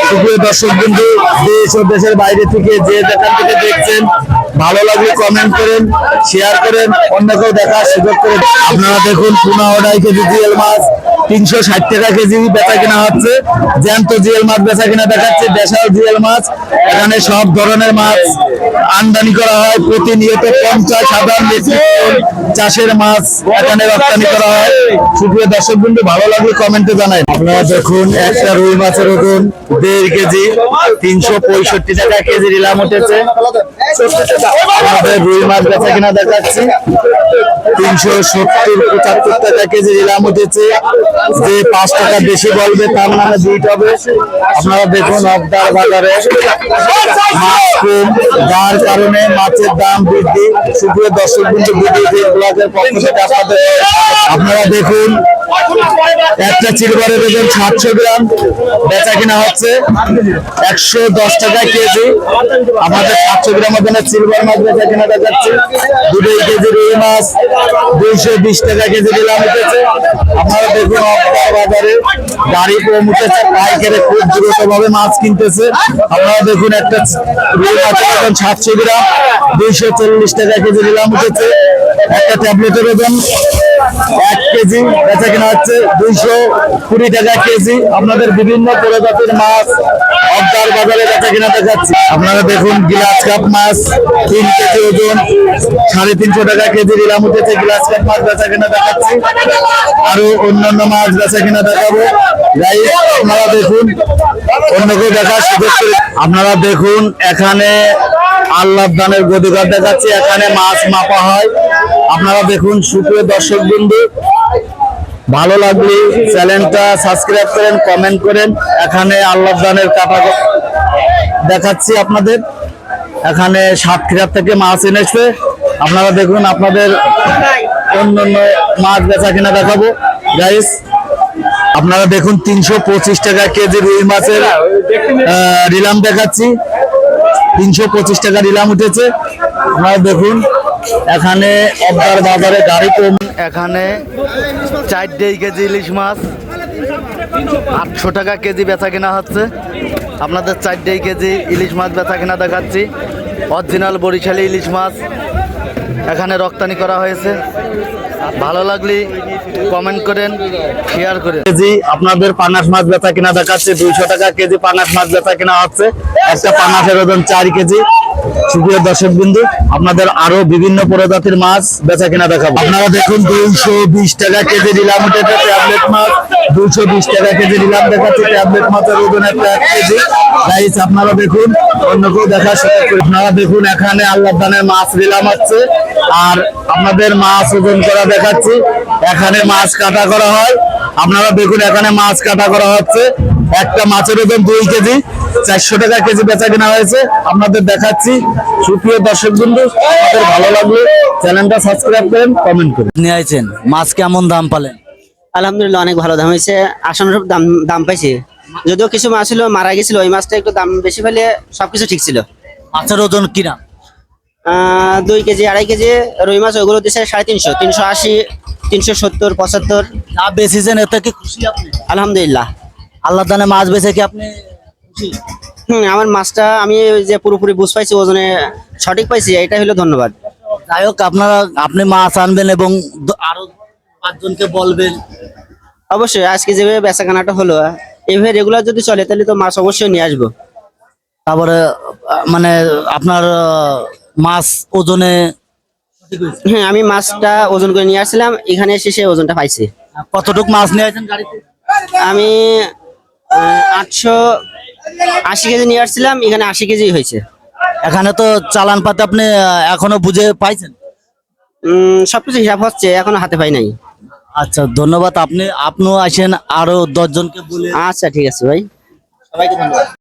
সুপ্রিয় দর্শক বিন্দু, দেশ ও দেশের বাইরে থেকে যে যেখান থেকে দেখছেন, ভালো লাগলে কমেন্ট করেন, শেয়ার করেন, অন্যকেও দেখার সুযোগ করেন। আপনারা দেখুন, 15 কেজি জিএল মাছ 360 টাকা কেজি বেচা কিনা হচ্ছে। জ্যান্ত জিএল মাছ বেচা কিনা দেখাচ্ছে, দেশাল জিএল মাছ। এখানে সব ধরনের মাছ আমদানি করা হয় প্রতিনিয়ত। 50,000 মেট্রিক টন চাষের মাছ এখানে রপ্তানি করা হয়। সুপ্রিয় দর্শক বিন্দু, ভালো লাগলে কমেন্টে জানাই। আপনারা দেখুন, একটা রুই মাছের ওজন 1.5 কেজি 365 টাকা কেজি নিলাম উঠেছে। আমাদের রুই মাছ বেচা কিনা দেখাচ্ছি 370-75 টাকা কেজি নিলাম উঠেছে। যে 5 টাকা বেশি বলবে তার নামে দুইট হবে। আপনারা দেখুন, অবদার বাজারে মাছ কম, যার কারণে মাছের দাম বৃদ্ধি। সুপ্রিয় দর্শক বিন্দু, ভিডিও ব্লগের পক্ষ থেকে আপনারা দেখুন, একটা সিলভারের ওজন 700 গ্রাম বেচা কিনা হচ্ছে 110 টাকা কেজি। আমাদের 700 গ্রাম ওজনের সিলভার মাছ বেচা কিনা দেখাচ্ছে। 2 কেজি রুই মাছ 220 টাকা কেজি নিলাম উঠেছে। আপনারা দেখুন, অবদার বাজারে গাড়ি কম উঠেছে, পাইকারে খুব দ্রুত ভাবে মাছ কিনতেছে। আপনারা দেখুন, একটা রুই মাছের ওজন 700 গ্রাম 240 টাকা কেজি নিলাম উঠেছে। একটা ট্যাবলেটের ওজন 1 কেজি বেচা কিনা হচ্ছে 220 টাকা কেজি। আপনাদের বিভিন্ন প্রজাতির মাছ অবদার বাজারে বেচা কিনা দেখাচ্ছি। আপনারা দেখুন, গ্লাস কাপ মাছ 3 কেজি ওজন 350 টাকা কেজি নিলাম উঠেছে। গ্লাস কাপ মাছ বেচা কিনা দেখাচ্ছি। আরো অন্যান্য মাছ বেচা কিনা দেখাবো। আপনারা দেখুন, অন্যকে দেখার সুযোগ করে। আপনারা দেখুন, এখানে আল্লাহ দানের গদিঘর দেখাচ্ছে, এখানে মাছ মাপা হয়। আপনারা দেখুন, সুপ্রিয় দর্শক বিন্দু, ভালো লাগলে চ্যানেলটা সাবস্ক্রাইব করেন, কমেন্ট করেন। এখানে আল্লাহ দানের কাটা দেখাচ্ছি আপনাদের। এখানে সাতক্ষীরা থেকে মাছ এনেছে। আপনারা দেখুন, আপনাদের অন্যান্য মাছ বেচা কিনা দেখাবো গাইস। আপনারা দেখুন, 325 টাকা কেজি রুই মাছের রিলাম দেখাচ্ছি। 325 টাকা রিলাম উঠেছে। আপনারা দেখুন, এখানে অবদার বাজারে গাড়ি কম। এখানে 4 কেজি ইলিশ মাছ 800 টাকা কেজি বেচা কিনা হচ্ছে। আপনাদের 4 কেজি ইলিশ মাছ বেচা কিনা দেখাচ্ছি। অরিজিনাল বরিশালী ইলিশ মাছ এখানে রপ্তানি করা হয়েছে। ভালো লাগলে কমেন্ট করেন, শেয়ার করেন। কেজি আপনাদের পাঙাশ মাছ বেচা কিনা দেখাচ্ছে 200 টাকা কেজি পাঙাশ মাছ বেচা কিনা হচ্ছে। একটা পাঙাশের ওজন 4 কেজি। সুপ্রিয় দর্শক বিন্দু, আপনাদের আরো বিভিন্ন প্রজাতির মাছ বেচা কিনা দেখাবো। আপনারা দেখুন, 220 টাকা কেজি নিলাম উঠেছে ট্যাবলেট মাছ। 220 টাকা কেজি নিলাম দেখাচ্ছে ট্যাবলেট মাছের ওজন 1 কেজি। গাইস, আপনারা দেখুন, অন্যকেও দেখার সুযোগ করে। আপনারা দেখুন, এখানে আল্লাহ দানের মাছ নিলাম হচ্ছে। আর আপনাদের মাছ ওজন করা দেখাচ্ছি। এখানে মাছ কাটা করা হয়। আপনারা দেখুন, এখানে মাছ কাটা করা হচ্ছে। একটা মাছের ওজন 2 কেজি 400 টাকা কেজি বেচা কিনা হয়েছে। আপনাদের দেখাচ্ছি। সুপ্রিয় দর্শক বন্ধু, আপনাদের ভালো লাগলে চ্যানেলটা সাবস্ক্রাইব করেন, কমেন্ট করেন। নিয়ে আইছেন মাছ, কেমন দাম পালেন? আলহামদুলিল্লাহ, অনেক ভালো দাম হয়েছে। আশানুরূপ দাম পাইছি। যদিও কিছু মাছ ছিল মারা গেছিল, ওই মাছটা একটু দাম বেশি পেলে সবকিছু ঠিক ছিল। মাছের ওজন কিনা 2 কেজি 2.5 কেজি রুই মাছ, ওইগুলো দিচ্ছে 350, 380, 370, 75। যা বেচেছেন এতে কি খুশি আপনি? আলহামদুলিল্লাহ। আল্লাহ দানে মাছ বেচে কি আপনি খুশি? আমার মাছটা আমি যে পুরোপুরি বুঝ পাইছি, ওজনে সঠিক পাইছি, এটা হলো ধন্যবাদ। যাই হোক, আপনি মাছ আনবেন এবং আরো 5 জনকে বলবেন। অবশ্যই আজকে যেভাবে বেচা কেনাটা হলো, এভাবে রেগুলার যদি চলে তাহলে তো মাছ অবশ্যই নিয়ে আসবো। তারপরে মানে আপনার মাছ ওজনে হ্যাঁ, আমি মাছটা ওজন করে নিয়ে আসছিলাম, এখানে এসে সে ওজনটা পাইছি। কতটুকু মাছ নিয়ে আসেন গাড়িতে? আমি 880 কেজি নিয়ে আসছিলাম, এখানে 80 কেজি হয়েছে। এখানে তো চালান পাতে আপনি এখনো বুঝে পাইছেন? সবকিছু হিসাব হচ্ছে, এখনো হাতে পাই নাই। আচ্ছা, ধন্যবাদ। আপনিও আসেন, আরো 10 জনকে বলে। আচ্ছা, ঠিক আছে ভাই, সবাইকে ধন্যবাদ।